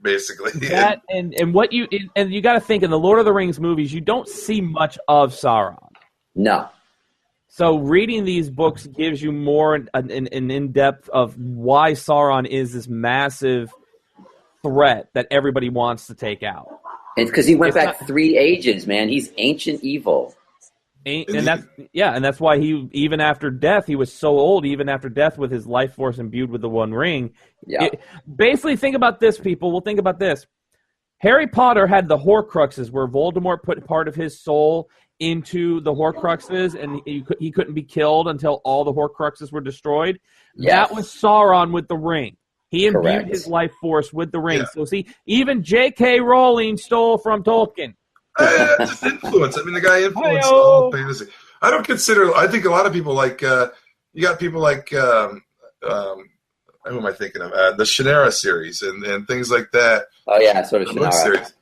basically. That and what you got to think in the Lord of the Rings movies, you don't see much of Sauron. No. So reading these books gives you more an in-depth of why Sauron is this massive threat that everybody wants to take out. It's because he went back 3 ages, man. He's ancient evil. And that's why he, even after death, he was so old, even after death, with his life force imbued with the One Ring. Yeah. Basically, think about this, people. We'll think about this. Harry Potter had the Horcruxes, where Voldemort put part of his soul into the Horcruxes, and he couldn't be killed until all the Horcruxes were destroyed. Yes. That was Sauron with the ring. He imbued Correct. his life force with the ring. Yeah. So see, even J.K. Rowling stole from Tolkien. Just influence. I mean, the guy influenced all of fantasy. I think a lot of people like, you got people like, who am I thinking of? The Shannara series and things like that. Oh, yeah, sort of Shannara. Series.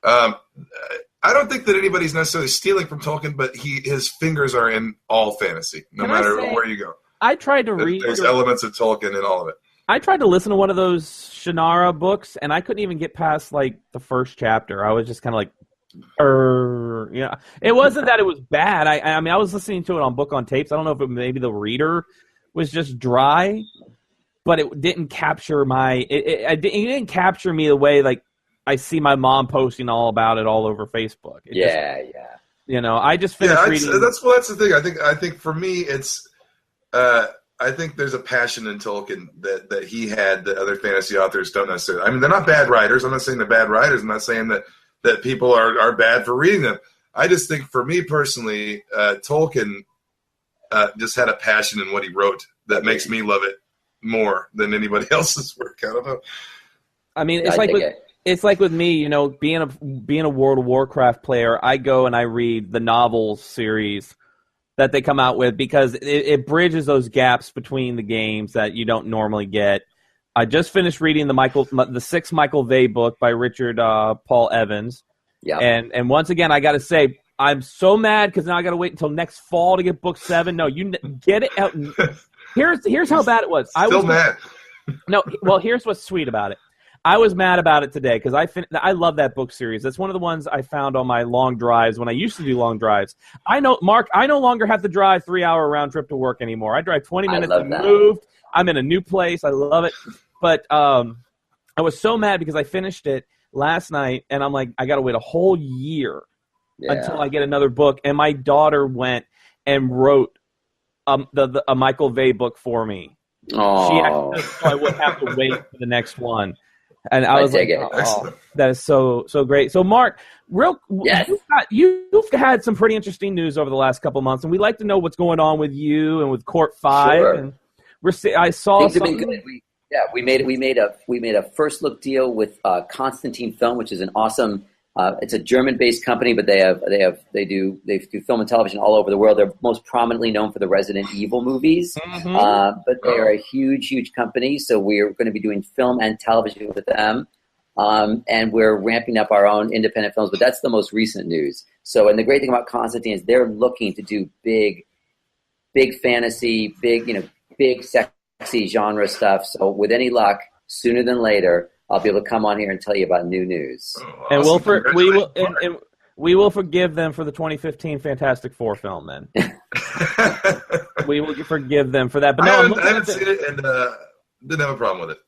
I don't think that anybody's necessarily stealing from Tolkien, but his fingers are in all fantasy, no matter where you go. I tried to read. There's elements of Tolkien in all of it. I tried to listen to one of those Shannara books, and I couldn't even get past like the first chapter. I was just kind of like, It wasn't that it was bad. I mean, I was listening to it on Book on Tapes. I don't know if maybe the reader was just dry, but it didn't capture it didn't capture me the way like I see my mom posting all about it all over Facebook. Yeah. I just finished reading. That's the thing. I think for me, it's. I think there's a passion in Tolkien that he had that other fantasy authors don't necessarily. I mean, they're not bad writers. I'm not saying they're bad writers. I'm not saying that people are bad for reading them. I just think for me personally, Tolkien just had a passion in what he wrote that makes me love it more than anybody else's work. I don't know. I mean, it's like with me, being a World of Warcraft player, I go and I read the novels series that they come out with because it bridges those gaps between the games that you don't normally get. I just finished reading the 6th Michael Vey book by Richard Paul Evans. Yeah. And once again, I got to say, I'm so mad because now I got to wait until next fall to get book 7. No, you get it out. Here's how bad it was. Still mad. No, well, here's what's sweet about it. I was mad about it today because I love that book series. That's one of the ones I found on my long drives when I used to do long drives. I know, Mark, I no longer have to drive 3-hour round trip to work anymore. I drive 20 minutes and move. I'm in a new place. I love it. But I was so mad because I finished it last night, and I'm like, I got to wait a whole year until I get another book. And my daughter went and wrote a Michael Vey book for me. Oh. So I wouldn't have to wait for the next one. And I was like, that is so great. So, Mark, you've had some pretty interesting news over the last couple of months, and we'd like to know what's going on with you and with Court 5. Sure. And I saw things have been good. We made a first look deal with Constantine Film, which is an awesome. It's a German-based company, but they do film and television all over the world. They're most prominently known for the Resident Evil movies, but they are a huge company. So we're going to be doing film and television with them, and we're ramping up our own independent films. But that's the most recent news. So, and the great thing about Constantine is they're looking to do big fantasy, big sexy genre stuff. So, with any luck, sooner than later, I'll be able to come on here and tell you about new news. And we will forgive them for the 2015 Fantastic Four film. Then we will forgive them for that. But no, I haven't seen it and didn't have a problem with it.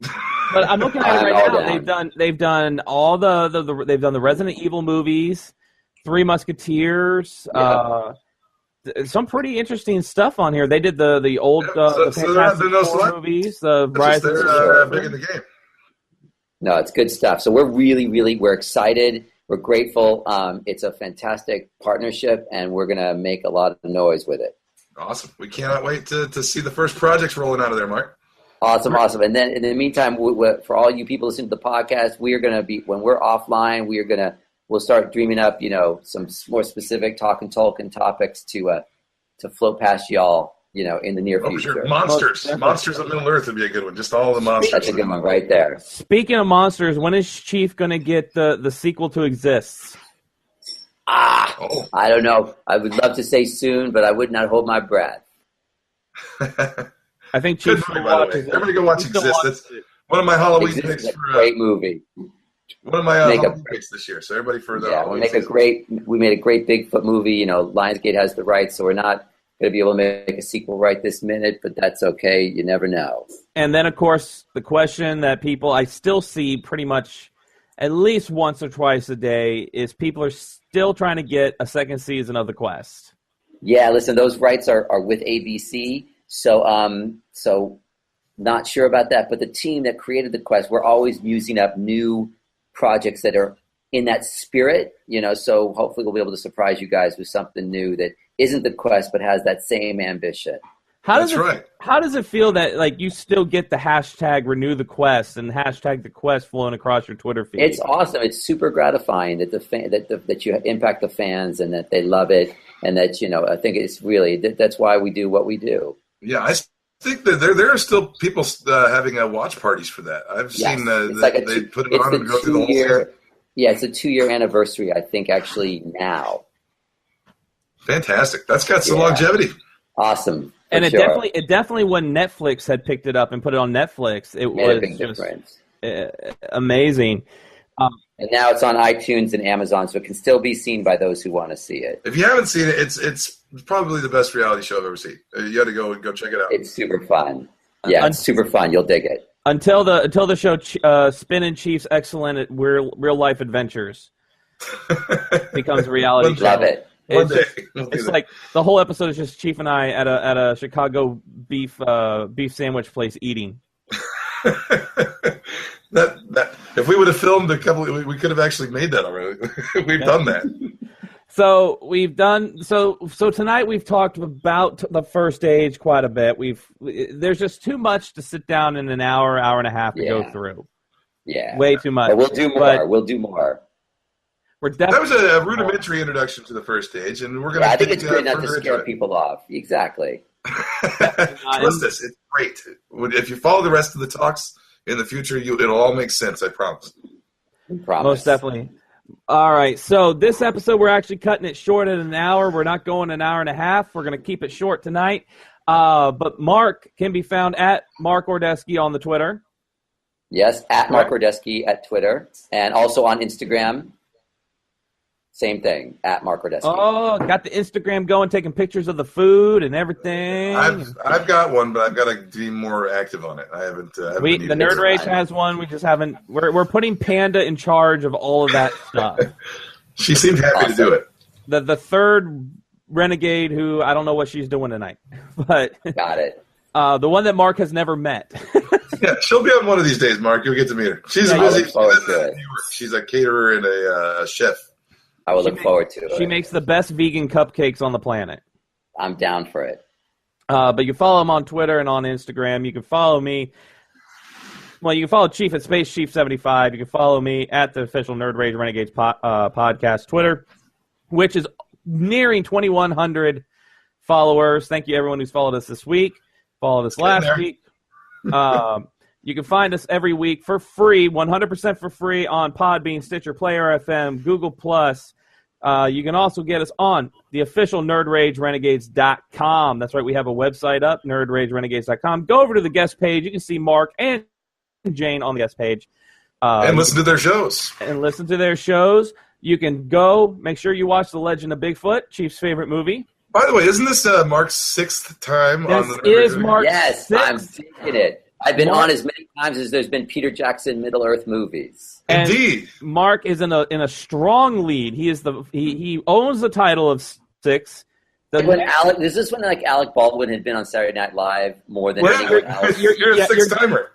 But I'm looking at it right now. They've done all they've done the Resident Evil movies, Three Musketeers. Some pretty interesting stuff on here. They did the old the Fantastic Four movies. The Rise. They're big in the game. No, it's good stuff. So we're we're excited. We're grateful. It's a fantastic partnership, and we're going to make a lot of noise with it. Awesome. We cannot wait to see the first projects rolling out of there, Mark. Awesome. And then in the meantime, for all you people listening to the podcast, we are going to be, when we're offline, we'll start dreaming up, some more specific Talkin Tolkien topics to float past y'all. In the near future. Sure. Monsters of Middle Earth would be a good one. Just all the monsters. That's a good one right there. Speaking of monsters, when is Chief going to get the sequel to Exists? I don't know. I would love to say soon, but I would not hold my breath. I think Chief. Everybody go watch Exists. That's one of my Halloween picks. Great movie. One of my Halloween picks this year. So everybody for the we made a great Bigfoot movie. You know, Lionsgate has the rights, so we're not going to be able to make a sequel right this minute, but that's okay. You never know. And then, of course, the question that I still see pretty much at least once or twice a day is people are still trying to get a second season of The Quest. Yeah, listen, those rights are with ABC, so not sure about that. But the team that created The Quest, we're always using up new projects that are in that spirit, you know, so hopefully we'll be able to surprise you guys with something new that isn't The Quest but has that same ambition. How does it feel that like you still get the hashtag renew the quest and hashtag the quest flowing across your Twitter feed? It's awesome. It's super gratifying that that you impact the fans and that they love it, and that, you know, I think it's really that's why we do what we do. Yeah, I think that there are still people having watch parties for that. I've seen they put it on and go through the whole season. Yeah, it's a 2-year anniversary, I think, actually now. Fantastic. That's got some longevity. Awesome. And it definitely when Netflix had picked it up and put it on Netflix, it was a big difference. Amazing. And now it's on iTunes and Amazon, so it can still be seen by those who want to see it. If you haven't seen it, it's probably the best reality show I've ever seen. You got to go check it out. It's super fun. Yeah, it's super fun. You'll dig it. Until the show Spinning Chief's excellent at real life adventures becomes a reality show. Love it. It's like the whole episode is just Chief and I at a Chicago beef sandwich place eating. that if we would have filmed we could have actually made that already. We've done that. So so tonight we've talked about the first age quite a bit. There's just too much to sit down in an hour and a half to go through. Yeah, way too much. But we'll do more. That was a rudimentary introduction to the first stage, and we're going to. I think it's good not to scare people off. Exactly. Trust us, it's great. If you follow the rest of the talks in the future, it'll all make sense. I promise. Most definitely. All right, so this episode we're actually cutting it short at an hour. We're not going an hour and a half. We're going to keep it short tonight. But Mark can be found at Mark Ordesky on the Twitter. Yes, at Mark Ordesky at Twitter, and also on Instagram. Same thing, at Mark Ordesky. Oh, got the Instagram going, taking pictures of the food and everything. I've got one, but I've got to be more active on it. I haven't. The Nerd Rage has one. We just haven't. We're putting Panda in charge of all of that stuff. She seemed happy to do it. The third renegade, who I don't know what she's doing tonight, but got it. The one that Mark has never met. Yeah, she'll be on one of these days, Mark. You'll get to meet her. She's busy. She's a caterer and a chef. I will look forward to it. She makes the best vegan cupcakes on the planet. I'm down for it. But you follow him on Twitter and on Instagram. You can follow me. Well, you can follow Chief at SpaceChief75. You can follow me at the official Nerd Rage Renegades podcast Twitter, which is nearing 2,100 followers. Thank you, everyone who's followed us this week. Followed us last week. You can find us every week for free, 100% for free on Podbean, Stitcher, Player FM, Google+. You can also get us on the official NerdRageRenegades.com. That's right, we have a website up, NerdRageRenegades.com. Go over to the guest page. You can see Mark and Jane on the guest page. And listen to their shows. You can go, make sure you watch The Legend of Bigfoot, Chief's favorite movie. By the way, isn't this Mark's 6th time on the Nerd Rage? This is Mark's 6th. Yes, I'm thinking it. I've been on as many times as there's been Peter Jackson Middle-earth movies. And indeed. Mark is in a strong lead. He owns the title of 6. Is this when Alec Baldwin had been on Saturday Night Live more than anyone else? You're a 6th timer.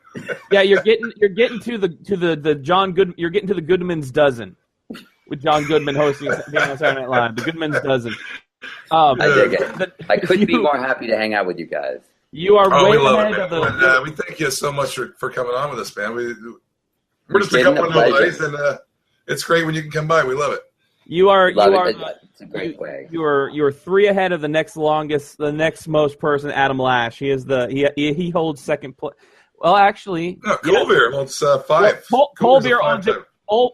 Yeah, you're getting to the John Good. You're getting to the Goodman's dozen with John Goodman hosting being on Saturday Night Live. The Goodman's dozen. I dig it. I couldn't be more happy to hang out with you guys. You are way ahead of the. We thank you so much for coming on with us, man. We're just a couple of nobodies, and it's great when you can come by. We love it. It's a great way. You are 3 ahead of the next most person, Adam Lash. He holds second place. Well, actually, no, Colbert holds 5. Colbert owns it.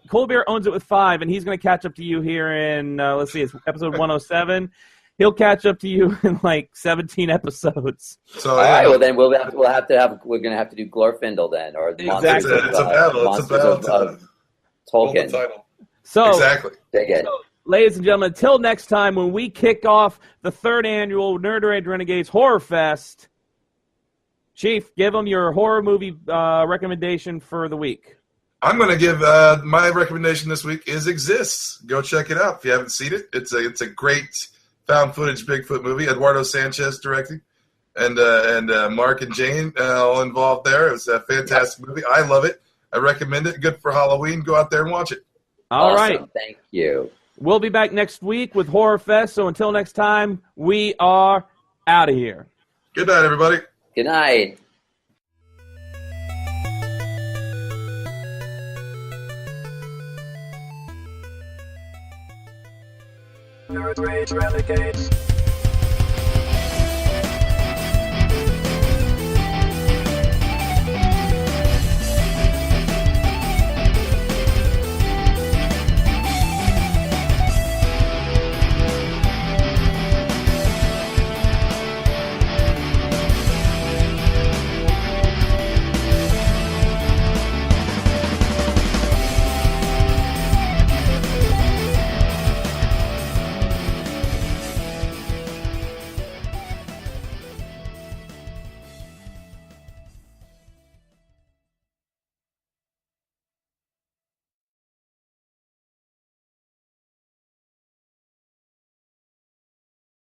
Colbert owns it with 5, and he's going to catch up to you here in it's episode 107. He'll catch up to you in 17 episodes. So all right, well then we're going to have to do Glorfindel then, or exactly. It's a battle. Tolkien. The title. So, Exactly. Dig it. ladies and gentlemen, until next time when we kick off the 3rd annual Nerd Rage Renegades Horror Fest, Chief, give them your horror movie recommendation for the week. I'm going to give my recommendation this week is Exists. Go check it out if you haven't seen it. It's a great found footage Bigfoot movie. Eduardo Sanchez directing, and Mark and Jane all involved there. It was a fantastic movie. I love it. I recommend it. Good for Halloween. Go out there and watch it. All Awesome. right. Thank you. We'll be back next week with Horror Fest. So until next time, we are out of here. Good night, everybody. Good night. Nerd Rage Renegades.